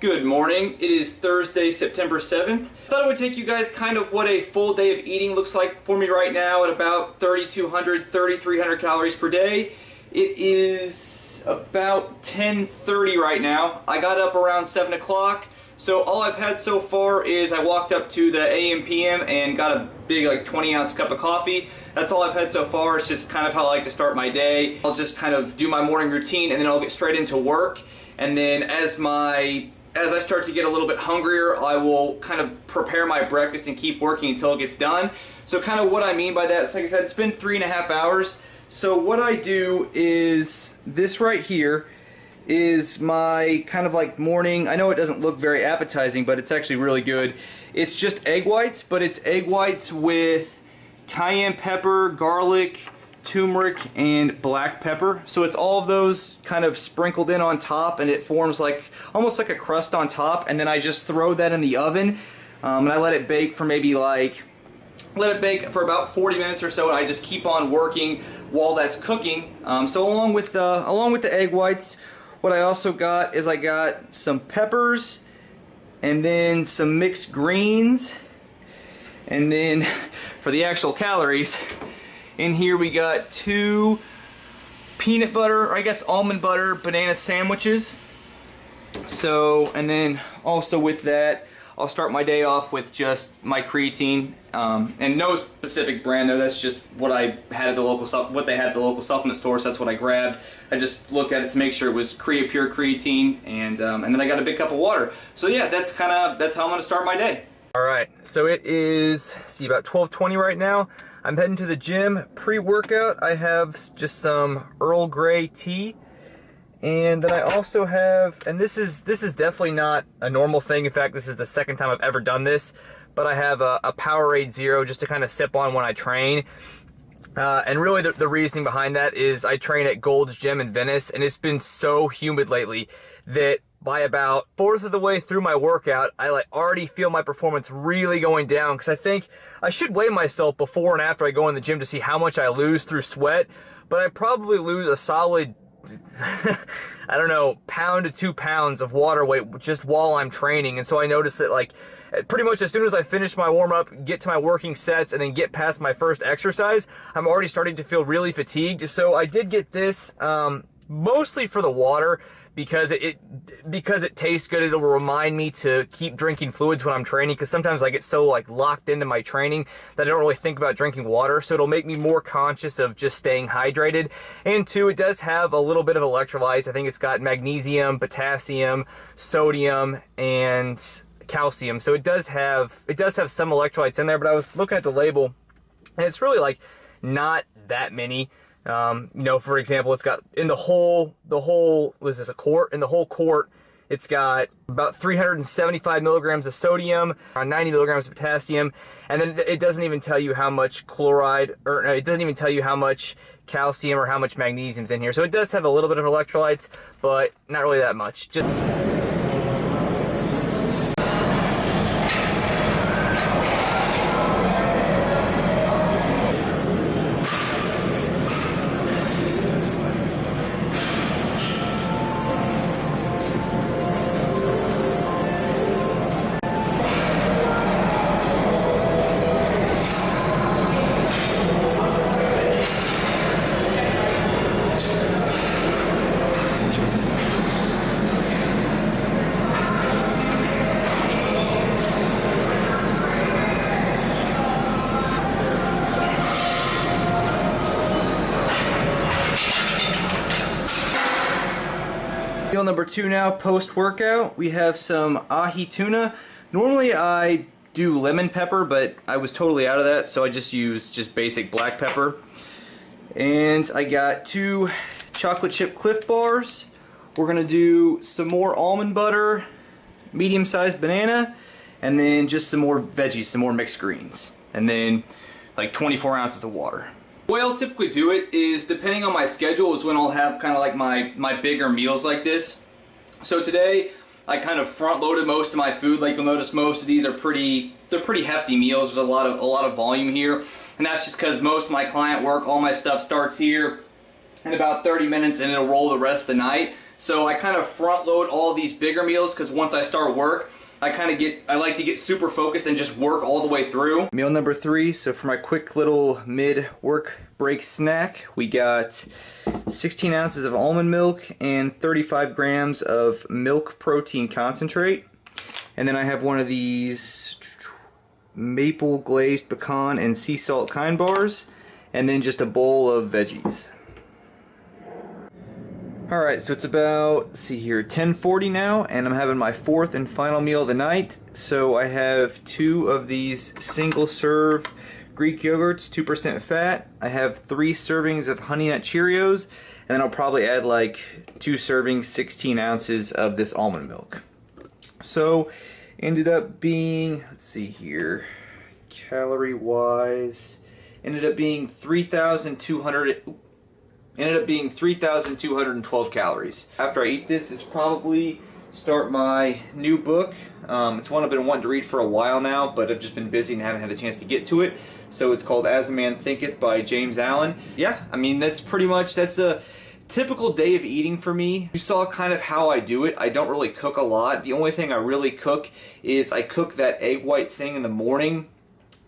Good morning. It is Thursday, September 7th. Thought I would take you guys kind of what a full day of eating looks like for me right now at about 3,200, 3,300 calories per day. It is about 10:30 right now. I got up around 7 o'clock. So all I've had so far is I walked up to the AM PM and got a big 20-ounce cup of coffee. That's all I've had so far. It's just kind of how I like to start my day. I'll just kind of do my morning routine and then I'll get straight into work. And then as I start to get a little bit hungrier, I will kind of prepare my breakfast and keep working until it gets done. So kind of what I mean by that, so like I said, it's been 3.5 hours. So what I do is this right here is my kind of like morning. I know it doesn't look very appetizing, but it's actually really good. It's just egg whites, but it's egg whites with cayenne pepper, garlic, turmeric, and black pepper. So it's all of those kind of sprinkled in on top, and it forms like almost like a crust on top, and then I just throw that in the oven, and I let it bake for maybe for about 40 minutes or so, and I just keep on working while that's cooking. So along with the egg whites, what I also got is I got some peppers and then some mixed greens, and then for the actual calories, in here we got 2 peanut butter, or I guess almond butter, banana sandwiches. So, and then also with that, I'll start my day off with just my creatine, and no specific brand there. That's just what I had at the local what they had at the local supplement store. So that's what I grabbed. I just looked at it to make sure it was pure creatine, and then I got a big cup of water. So yeah, that's how I'm gonna start my day. All right, so it is about 12:20 right now. I'm heading to the gym. Pre-workout, I have just some Earl Grey tea. And then I also have, and this is definitely not a normal thing. In fact, this is the second time I've ever done this, but I have a Powerade Zero just to kind of sip on when I train. And really the reasoning behind that is I train at Gold's Gym in Venice, and it's been so humid lately that by about 1/4 of the way through my workout, I already feel my performance really going down, because I think I should weigh myself before and after I go in the gym to see how much I lose through sweat, but I probably lose a solid I don't know, 1 to 2 pounds of water weight just while I'm training. And so I noticed that pretty much as soon as I finish my warm-up, get to my working sets, and then get past my first exercise, I'm already starting to feel really fatigued. So I did get this mostly for the water, because it tastes good. It'll remind me to keep drinking fluids when I'm training, because sometimes I get so locked into my training that I don't really think about drinking water. So it'll make me more conscious of just staying hydrated. And 2, it does have a little bit of electrolytes. I think it's got magnesium, potassium, sodium, and calcium. So it does have some electrolytes in there, but I was looking at the label, and it's really not that many. For example, it's got in the whole, was this a quart? In the whole quart, it's got about 375 milligrams of sodium, around 90 milligrams of potassium, and then it doesn't even tell you how much chloride, or it doesn't even tell you how much calcium or how much magnesium's in here. So it does have a little bit of electrolytes, but not really that much. Meal number 2 now, post-workout. We have some ahi tuna. Normally I do lemon pepper, but I was totally out of that, so I just use basic black pepper. And I got 2 chocolate chip Cliff Bars. We're gonna do some more almond butter, medium-sized banana, and then just some more veggies, some more mixed greens. And then 24 ounces of water. The way I'll typically do it is, depending on my schedule, is when I'll have kind of my bigger meals like this. So today I kind of front loaded most of my food. You'll notice most of these are pretty hefty meals. There's a lot of volume here, and that's just because most of my client work, all my stuff starts here in about 30 minutes, and it'll roll the rest of the night. So I kind of front load all these bigger meals because once I start work, I like to get super focused and just work all the way through. Meal number 3, so for my quick little mid-work break snack, we got 16 ounces of almond milk and 35 grams of milk protein concentrate. And then I have one of these maple glazed pecan and sea salt kind bars, and then just a bowl of veggies. Alright, so it's about, let's see here, 10:40 now, and I'm having my 4th and final meal of the night. So I have 2 of these single serve Greek yogurts, 2% fat. I have 3 servings of Honey Nut Cheerios, and then I'll probably add like 2 servings, 16 ounces of this almond milk. So ended up being, let's see here, calorie wise, ended up being 3,212 calories. After I eat this, it's probably start my new book. It's one I've been wanting to read for a while now, but I've just been busy and haven't had a chance to get to it. So it's called As a Man Thinketh by James Allen. Yeah, I mean, that's a typical day of eating for me. You saw kind of how I do it. I don't really cook a lot. The only thing I really cook is I cook that egg white thing in the morning.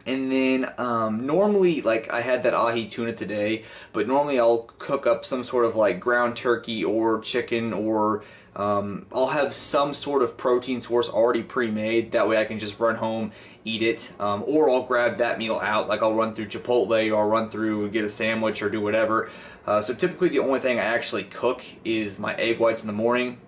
And then normally, like, I had that ahi tuna today, but normally I'll cook up some sort of like ground turkey or chicken, or I'll have some sort of protein source already pre-made. That way I can just run home, eat it, or I'll grab that meal out. Like, I'll run through Chipotle, or I'll run through and get a sandwich or do whatever. So typically the only thing I actually cook is my egg whites in the morning.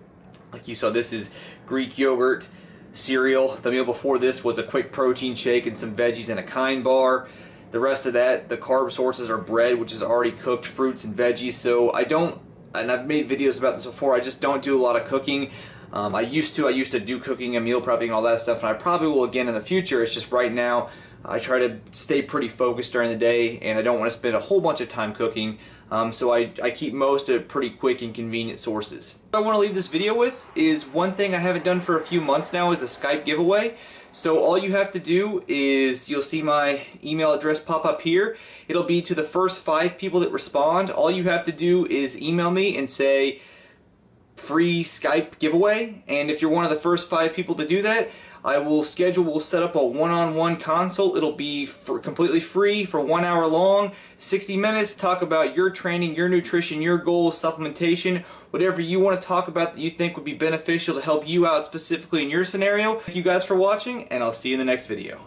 Like you saw, this is Greek yogurt, cereal. The meal before this was a quick protein shake and some veggies and a kind bar. The rest of that, the carb sources are bread, which is already cooked, fruits and veggies. So I don't, and I've made videos about this before, I just don't do a lot of cooking. I used to do cooking and meal prepping and all that stuff, and I probably will again in the future. It's just right now I try to stay pretty focused during the day, and I don't want to spend a whole bunch of time cooking. So I keep most of it pretty quick and convenient sources. What I want to leave this video with is one thing I haven't done for a few months now is a Skype giveaway. So all you have to do is, you'll see my email address pop up here. It'll be to the first 5 people that respond. All you have to do is email me and say free Skype giveaway, and if you're one of the first 5 people to do that, we'll set up a one-on-one consult. It'll be completely free for 1 hour long, 60 minutes, talk about your training, your nutrition, your goals, supplementation, whatever you want to talk about that you think would be beneficial to help you out specifically in your scenario. Thank you guys for watching, and I'll see you in the next video.